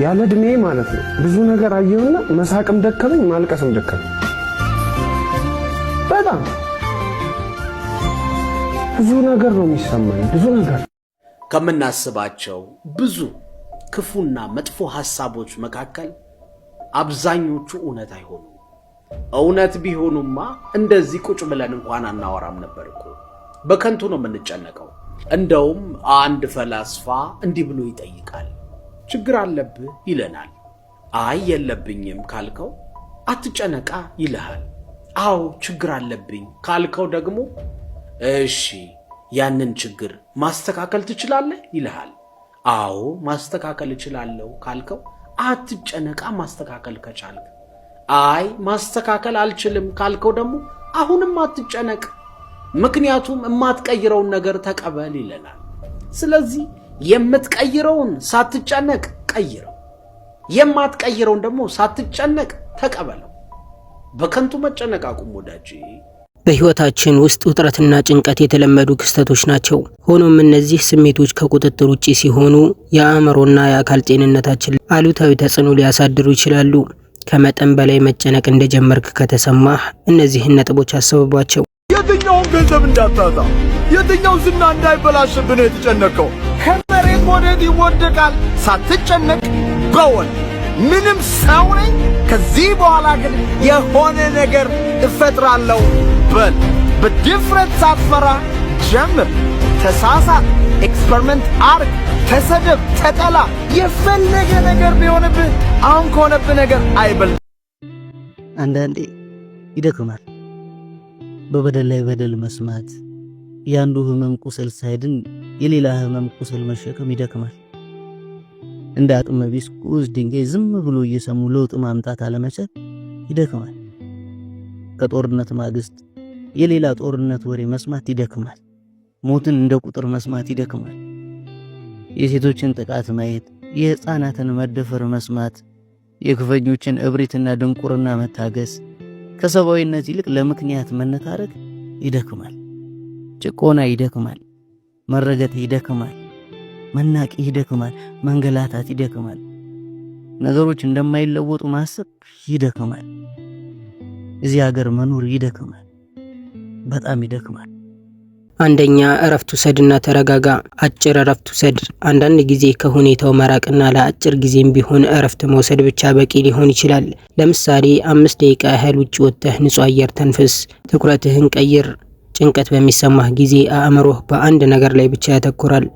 ያለ እድሜ ማለት ነው ብዙ ነገር አየሁና መሳቅም ደከመኝ ማልቀስም ደከመኝ በጣም ብዙ ነገር ነው የሚሰማኝ ብዙ ነገር ከምናስባቸው ብዙ ክፉና መጥፎ ሐሳቦች መካከል አብዛኞቹ እውነት አይሆኑም እውነት ቢሆኑማ እንደዚህ ቁጭ ብለን እንኳን አናወራም ነበር እኮ በከንቱ ነው የምንጨነቀው እንደውም አንድ ፈላስፋ እንዲህ ብሎ ይጠይቃል ችግር አለብህ ይለናል አይ የለብኝም ካልከው አትጨነቃ ይልሃል አው ችግር አለብኝ ካልከው ደግሞ እሺ ያንን ችግር ማስተካከል ትችላለህ ይልሃል አው ማስተካከል እችላለሁ ካልከው አትጨነቃ ማስተካከል ከቻልክ አይ ማስተካከል አልችልም ካልከው ደግሞ አሁንም አትጨነቅ ምክንያቱም የማትቀይረውን ነገር ተቀበል ይለናል ስለዚህ የምትቀይረውን ሳትጨነቅ ቀይረው የማትቀይረውን ደግሞ ሳትጨነቅ ተቀበለው በከንቱ መጨነቅ አቁም ወዳጄ በህይወታችን ውስጥ ውጥረትና ጭንቀት የተለመዱ ክስተቶች ናቸው ሆኖም እነዚህ ስሜቶች ከቁጥጥር ውጪ ሲሆኑ የአእምሮና የአካል ጤንነታችን አሉታዊ ተጽዕኖ ሊያሳድሩ ይችላሉ ከመጠን በላይ መጨነቅ እንደጀመርክ ከተሰማህ እነዚህን ነጥቦች አስብባቸው የትኛውን ገንዘብ እንዳታጣ የትኛው ዝና እንዳይበላሽብህ ነው የተጨነቀው ከመሬት ወዴት ይወደቃል ሳትጨነቅ በወል ምንም ሰው ነኝ ከዚህ በኋላ ግን የሆነ ነገር እፈጥራለሁ በል በድፍረት ሳትፈራ ጀምር ተሳሳት ኤክስፐሪመንት አርግ ተሰደብ ተጠላ የፈለገ ነገር ቢሆንብህ አሁን ከሆነብህ ነገር አይበል አንዳንዴ ይደክማል በበደል ላይ በደል መስማት ያንዱ ህመም ቁስል ሳይድን የሌላ ህመም ቁስል መሸከም ይደክማል እንደ አጥመ ቢስ ቁስ ድንጋይ ዝም ብሎ እየሰሙ ለውጥ ማምጣት አለመቻል ይደክማል ከጦርነት ማግስት የሌላ ጦርነት ወሬ መስማት ይደክማል ሞትን እንደ ቁጥር መስማት ይደክማል የሴቶችን ጥቃት ማየት የህፃናትን መደፈር መስማት የክፈኞችን እብሪትና ድንቁርና መታገስ ከሰባዊነት ይልቅ ለምክንያት መነታረክ ይደክማል ጭቆና ይደክማል መረገጥ ይደክማል መናቅ ይደክማል መንገላታት ይደክማል ነገሮች እንደማይለወጡ ማሰብ ይደክማል እዚህ ሀገር መኖር ይደክማል በጣም ይደክማል አንደኛ እረፍት ውሰድና ተረጋጋ አጭር እረፍት ውሰድ አንዳንድ ጊዜ ከሁኔታው መራቅና ለአጭር ጊዜም ቢሆን እረፍት መውሰድ ብቻ በቂ ሊሆን ይችላል ለምሳሌ 5 ደቂቃ ያህል ውጪ ወጥተህ ንጹህ አየር ተንፍስ ትኩረትህን ቀይር ጭንቀት በሚሰማህ ጊዜ አእምሮህ በአንድ ነገር ላይ ብቻ ያተኩራል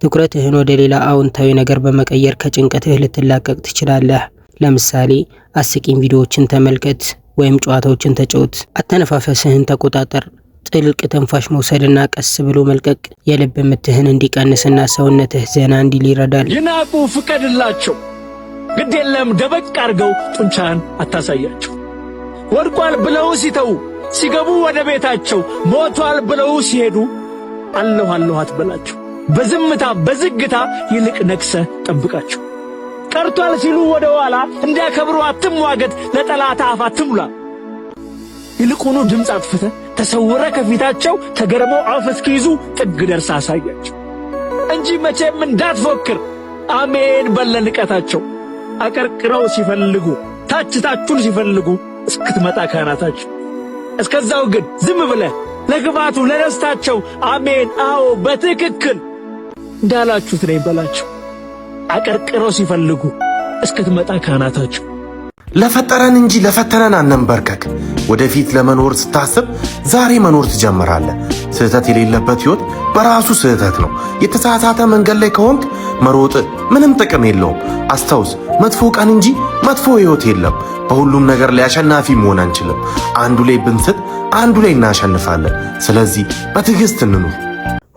ትኩረትህን ወደ ሌላ አዎንታዊ ነገር በመቀየር ከጭንቀትህ ልትላቀቅ ትችላለህ ለምሳሌ አስቂኝ ቪዲዮዎችን ተመልከት ወይም ጨዋታዎችን ተጫወት አተነፋፈስህን ተቆጣጠር ጥልቅ ተንፋሽ መውሰድና ቀስ ብሎ መልቀቅ የልብ ምትህን እንዲቀንስና ሰውነትህ ዘና እንዲል ይረዳል ይናቁ ፍቀድላቸው ግድ የለም ደበቅ አርገው ጡንቻን አታሳያቸው ወድቋል ብለው ሲተው ሲገቡ ወደ ቤታቸው ሞቷል ብለው ሲሄዱ አለሁ አለሁ አትበላቸው በዝምታ በዝግታ ይልቅ ነክሰ ጠብቃቸው ቀርቷል ሲሉ ወደ ኋላ እንዲያከብሩ አትሟገት ለጠላት አፍ አትሙላ ይልቁኑ ድምጽ አጥፍተ ተሰውረ ከፊታቸው ተገርመው አፍ እስኪይዙ ጥግ ደርሳ አሳያቸው እንጂ መቼም እንዳትፎክር አሜን በለንቀታቸው አቀርቅረው ሲፈልጉ ታችታችሁን ሲፈልጉ እስክትመጣ ካናታቸው እስከዛው ግን ዝም ብለህ ለግባቱ ለደስታቸው አሜን አዎ በትክክል እንዳላችሁት ነኝ በላቸው አቀርቅረው ሲፈልጉ እስክትመጣ ካናታቸው ለፈጠረን እንጂ ለፈተነን አንንበርከክ ወደፊት ለመኖር ስታስብ ዛሬ መኖር ትጀምራለህ ስህተት የሌለበት ህይወት በራሱ ስህተት ነው የተሳሳተ መንገድ ላይ ከሆንክ መሮጥ ምንም ጥቅም የለውም አስተውስ መጥፎ ቀን እንጂ መጥፎ ህይወት የለም በሁሉም ነገር ላይ አሸናፊ መሆን አንችልም አንዱ ላይ ብንስት አንዱ ላይ እናሸንፋለን ስለዚህ በትዕግስት እንኑር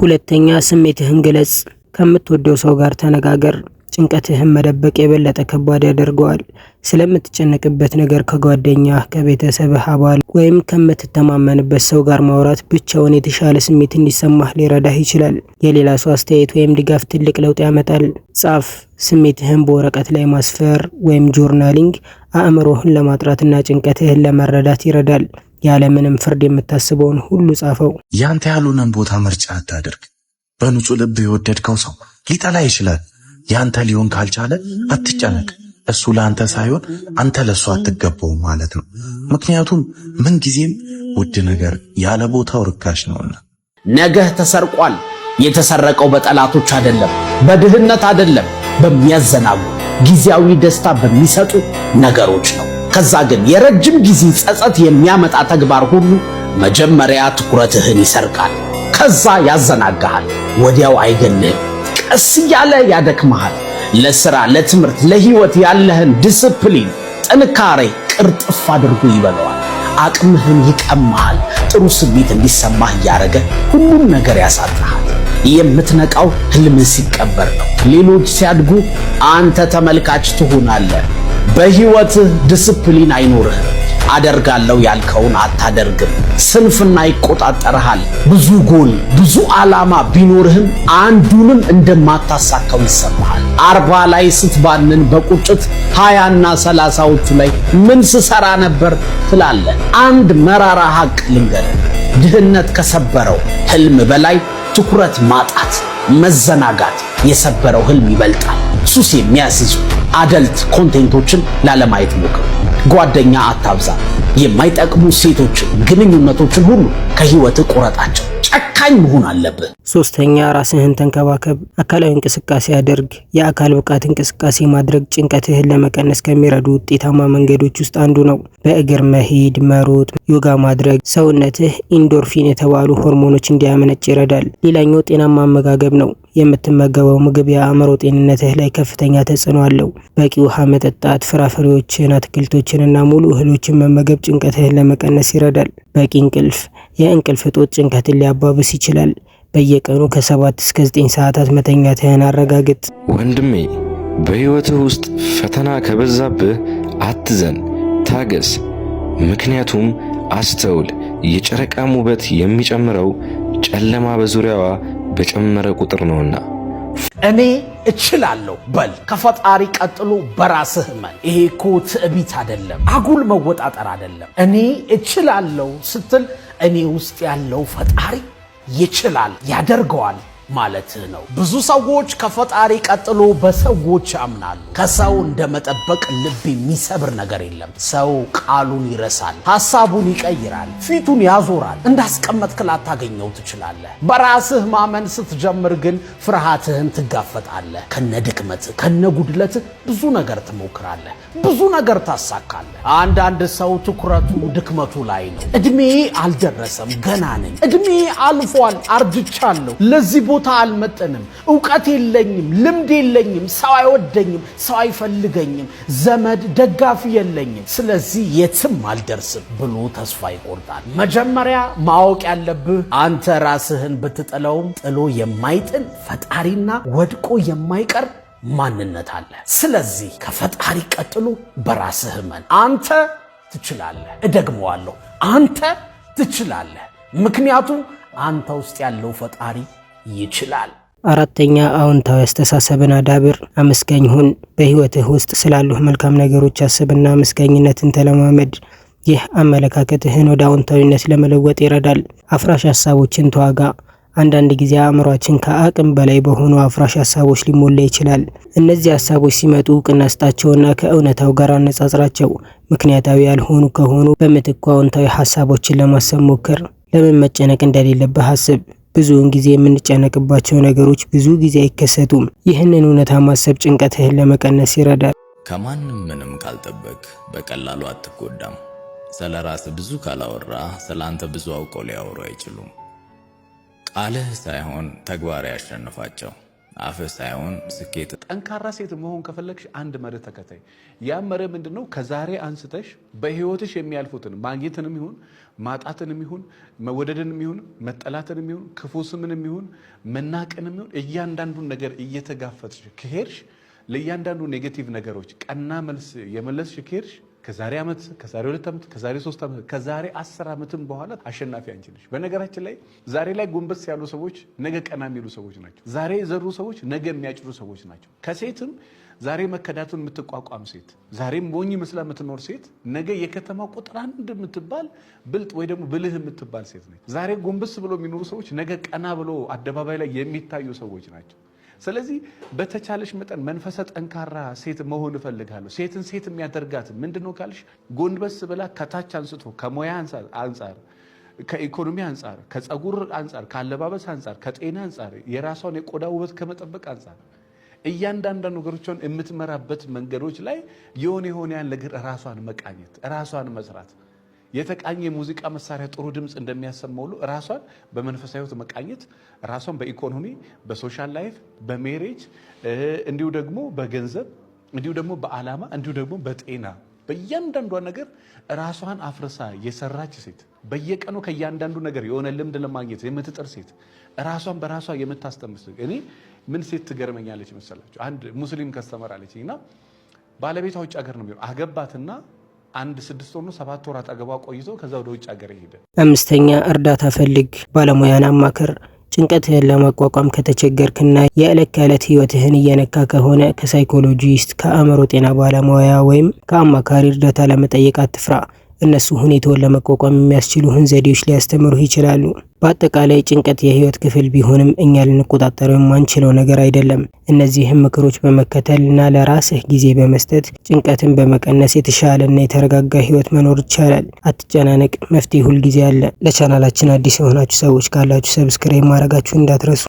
ሁለተኛ ስሜትህን ግለጽ ከምትወደው ሰው ጋር ተነጋገር ጭንቀትህን መደበቅ የበለጠ ከባድ ያደርገዋል ስለምትጨነቅበት ነገር ከጓደኛ ከቤተሰብህ አባል ወይም ከምትተማመንበት ሰው ጋር ማውራት ብቻውን የተሻለ ስሜት እንዲሰማህ ሊረዳህ ይችላል የሌላ ሰው አስተያየት ወይም ድጋፍ ትልቅ ለውጥ ያመጣል ጻፍ ስሜትህን በወረቀት ላይ ማስፈር ወይም ጆርናሊንግ አእምሮህን ለማጥራትና ጭንቀትህን ለመረዳት ይረዳል ያለ ምንም ፍርድ የምታስበውን ሁሉ ጻፈው ያንተ ያሉንን ቦታ ምርጫ አታድርግ በንጹህ ልብ የወደድከው ሰው ሊጠላ ይችላል ያንተ ሊሆን ካልቻለ አትጨነቅ። እሱ ለአንተ ሳይሆን አንተ ለሱ አትገባው ማለት ነው። ምክንያቱም ምን ጊዜም ውድ ነገር ያለ ቦታው ርካሽ ነውና። ነገህ ተሰርቋል። የተሰረቀው በጠላቶች አይደለም፣ በድህነት አይደለም፣ በሚያዘናጉ ጊዜያዊ ደስታ በሚሰጡ ነገሮች ነው። ከዛ ግን የረጅም ጊዜ ጸጸት የሚያመጣ ተግባር ሁሉ መጀመሪያ ትኩረትህን ይሰርቃል፣ ከዛ ያዘናጋሃል፣ ወዲያው አይገልህም፣ ቀስ እያለ ያደክመሃል። ለሥራ፣ ለትምህርት፣ ለህይወት ያለህን ዲስፕሊን፣ ጥንካሬ ቅርጥፍ አድርጎ ይበለዋል። አቅምህን ይቀማሃል። ጥሩ ስሜት እንዲሰማህ እያደረገ ሁሉም ነገር ያሳጣሃል። የምትነቃው ህልምን ሲቀበር ነው። ሌሎች ሲያድጉ አንተ ተመልካች ትሆናለህ። በህይወትህ ዲስፕሊን አይኖርህም። አደርጋለሁ ያልከውን አታደርግም። ስንፍና ይቆጣጠርሃል። ብዙ ጎል፣ ብዙ ዓላማ ቢኖርህም አንዱንም እንደማታሳካው ይሰማሃል። 40 ላይ ስትባንን በቁጭት 20ና 30ዎቹ ላይ ምን ስሰራ ነበር ትላለህ። አንድ መራራ ሐቅ ልንገርህ፣ ድህነት ከሰበረው ህልም በላይ ትኩረት ማጣት፣ መዘናጋት የሰበረው ህልም ይበልጣል። ሱስ የሚያስይዙ አደልት ኮንቴንቶችን ላለማየት ሞክር። ጓደኛ አታብዛ። የማይጠቅሙ ሴቶችን፣ ግንኙነቶችን ሁሉ ከህይወት ቁረጣቸው። ጨካኝ መሆን አለብህ። ሶስተኛ ራስህን ተንከባከብ። አካላዊ እንቅስቃሴ አድርግ። የአካል ብቃት እንቅስቃሴ ማድረግ ጭንቀትህን ለመቀነስ ከሚረዱ ውጤታማ መንገዶች ውስጥ አንዱ ነው። በእግር መሄድ፣ መሮጥ፣ ዮጋ ማድረግ ሰውነትህ ኢንዶርፊን የተባሉ ሆርሞኖች እንዲያመነጭ ይረዳል። ሌላኛው ጤናማ አመጋገብ ነው። የምትመገበው ምግብ የአእምሮ ጤንነትህ ላይ ከፍተኛ ተጽዕኖ አለው። በቂ ውሃ መጠጣት፣ ፍራፍሬዎችን፣ አትክልቶችንና ሙሉ እህሎችን መመገብ ጭንቀትህን ለመቀነስ ይረዳል። በቂ እንቅልፍ። የእንቅልፍ እጦት ጭንቀትን ሊያባብስ ይችላል። በየቀኑ ከ7 እስከ 9 ሰዓታት መተኛትህን አረጋግጥ። ወንድሜ፣ በሕይወትህ ውስጥ ፈተና ከበዛብህ አትዘን፣ ታገስ። ምክንያቱም አስተውል፣ የጨረቃም ውበት የሚጨምረው ጨለማ በዙሪያዋ በጨመረ ቁጥር ነውና። እኔ እችላለሁ በል። ከፈጣሪ ቀጥሎ በራስህ እመን። ይሄ እኮ ትዕቢት አይደለም፣ አጉል መወጣጠር አይደለም። እኔ እችላለሁ ስትል እኔ ውስጥ ያለው ፈጣሪ ይችላል፣ ያደርገዋል ማለትህ ነው። ብዙ ሰዎች ከፈጣሪ ቀጥሎ በሰዎች ያምናሉ። ከሰው እንደመጠበቅ ልብ የሚሰብር ነገር የለም። ሰው ቃሉን ይረሳል፣ ሐሳቡን ይቀይራል፣ ፊቱን ያዞራል። እንዳስቀመጥክ ላታገኘው ትችላለህ። በራስህ ማመን ስትጀምር ግን ፍርሃትህን ትጋፈጣለህ። ከነድክመትህ ከነጉድለትህ ብዙ ነገር ትሞክራለህ፣ ብዙ ነገር ታሳካለህ። አንዳንድ ሰው ትኩረቱ ድክመቱ ላይ ነው። እድሜ አልደረሰም፣ ገና ነኝ፣ እድሜ አልፏል፣ አርጅቻለሁ፣ ለዚህ ቦታ አልመጠንም፣ ዕውቀት የለኝም፣ ልምድ የለኝም፣ ሰው አይወደኝም፣ ሰው አይፈልገኝም፣ ዘመድ ደጋፊ የለኝም፣ ስለዚህ የትም አልደርስም ብሎ ተስፋ ይቆርጣል። መጀመሪያ ማወቅ ያለብህ አንተ ራስህን ብትጥለውም ጥሎ የማይጥል ፈጣሪና ወድቆ የማይቀር ማንነት አለ። ስለዚህ ከፈጣሪ ቀጥሎ በራስህ እመን። አንተ ትችላለህ። እደግመዋለሁ፣ አንተ ትችላለህ። ምክንያቱም አንተ ውስጥ ያለው ፈጣሪ ይችላል። አራተኛ አዎንታዊ አስተሳሰብን አዳብር። አመስጋኝ ሁን። በህይወትህ ውስጥ ስላሉህ መልካም ነገሮች አስብና አመስጋኝነትን ተለማመድ። ይህ አመለካከትህን ወደ አዎንታዊነት ለመለወጥ ይረዳል። አፍራሽ ሐሳቦችን ተዋጋ። አንዳንድ ጊዜ አእምሯችን ከአቅም በላይ በሆኑ አፍራሽ ሐሳቦች ሊሞላ ይችላል። እነዚህ ሐሳቦች ሲመጡ እውቅና ስጣቸውና ከእውነታው ጋር አነጻጽራቸው። ምክንያታዊ ያልሆኑ ከሆኑ በምትኩ አዎንታዊ ሐሳቦችን ለማሰብ ሞክር። ለምን መጨነቅ እንደሌለብህ አስብ። ብዙውን ጊዜ የምንጨነቅባቸው ነገሮች ብዙ ጊዜ አይከሰቱም። ይህንን እውነታ ማሰብ ጭንቀትህን ለመቀነስ ይረዳል። ከማንም ምንም ካልጠበቅ በቀላሉ አትጎዳም። ስለ ራስህ ብዙ ካላወራ ስለ አንተ ብዙ አውቀው ሊያወሩ አይችሉም። ቃልህ ሳይሆን ተግባር ያሸንፋቸው። አፍህ ሳይሆን ስኬት። ጠንካራ ሴት መሆን ከፈለግሽ አንድ መርህ ተከታይ። ያ መርህ ምንድነው? ከዛሬ አንስተሽ በህይወትሽ የሚያልፉትን ማግኘትንም ይሁን ማጣትንም ይሁን መወደድንም ይሁን መጠላትንም ይሁን ክፉ ስምንም ይሁን መናቅንም ይሁን እያንዳንዱን ነገር እየተጋፈጥሽ ከሄድሽ ለእያንዳንዱ ኔጌቲቭ ነገሮች ቀና መልስ የመለስሽ ከሄድሽ ከዛሬ ዓመት ከዛሬ 2 ዓመት ከዛሬ 3 ዓመት ከዛሬ 10 ዓመትም በኋላ አሸናፊ አንቺ ነሽ። በነገራችን ላይ ዛሬ ላይ ጎንበስ ያሉ ሰዎች ነገ ቀና የሚሉ ሰዎች ናቸው። ዛሬ የዘሩ ሰዎች ነገ የሚያጭዱ ሰዎች ናቸው። ከሴትም ዛሬ መከዳቱን የምትቋቋም ሴት፣ ዛሬም ሞኝ መስላ የምትኖር ሴት ነገ የከተማ ቁጥር 1 የምትባል ብልጥ ወይ ደግሞ ብልህ የምትባል ሴት ነች። ዛሬ ጎንበስ ብሎ የሚኖሩ ሰዎች ነገ ቀና ብሎ አደባባይ ላይ የሚታዩ ሰዎች ናቸው። ስለዚህ በተቻለሽ መጠን መንፈሰ ጠንካራ ሴት መሆን እፈልጋለሁ። ሴትን ሴት የሚያደርጋት ምንድነው ካልሽ ጎንበስ ብላ ከታች አንስቶ ከሞያ አንፃር፣ ከኢኮኖሚ አንፃር፣ ከፀጉር አንፃር፣ ከአለባበስ አንፃር፣ ከጤና አንፃር፣ የራሷን የቆዳ ውበት ከመጠበቅ አንፃር እያንዳንዱ ነገሮችን የምትመራበት መንገዶች ላይ የሆነ ያን ነገር ራሷን መቃኘት፣ ራሷን መስራት የተቃኘ የሙዚቃ መሳሪያ ጥሩ ድምጽ እንደሚያሰማው ሁሉ ራሷን በመንፈሳዊ ሕይወት መቃኘት፣ ራሷን በኢኮኖሚ፣ በሶሻል ላይፍ፣ በሜሬጅ እንዲሁ ደግሞ በገንዘብ እንዲሁ ደግሞ በዓላማ እንዲሁ ደግሞ በጤና በእያንዳንዷ ነገር ራሷን አፍርሳ የሰራች ሴት በየቀኑ ከእያንዳንዱ ነገር የሆነ ልምድ ለማግኘት የምትጥር ሴት ራሷን በራሷ የምታስተምር እኔ ምን ሴት ትገርመኛለች መሰላችሁ? አንድ ሙስሊም ከስተመር አለችኝና ባለቤቷ ውጭ ሀገር ነው የሚሆነው። አገባትና አንድ 6 ወር ነው 7 ወር አጠገቧ ቆይቶ ከዛ ወደ ውጭ ሀገር ሄደ። 5ኛ እርዳታ ፈልግ፣ ባለሙያን አማክር። ጭንቀትህን ለመቋቋም ከተቸገርክና የዕለት ከዕለት ህይወትህን እየነካ ከሆነ ከሳይኮሎጂስት፣ ከአእምሮ ጤና ባለሙያ ወይም ከአማካሪ እርዳታ ለመጠየቅ አትፍራ። እነሱ ሁኔታውን ለመቋቋም የሚያስችሉህን ዘዴዎች ሊያስተምሩህ ይችላሉ። በአጠቃላይ ጭንቀት የህይወት ክፍል ቢሆንም እኛ ልንቆጣጠረው የማንችለው ነገር አይደለም። እነዚህም ምክሮች በመከተልና ለራስህ ጊዜ በመስጠት ጭንቀትን በመቀነስ የተሻለና የተረጋጋ ህይወት መኖር ይቻላል። አትጨናነቅ፣ መፍትሄ ሁልጊዜ አለ። ለቻናላችን አዲስ የሆናችሁ ሰዎች ካላችሁ ሰብስክራይብ ማድረጋችሁን እንዳትረሱ።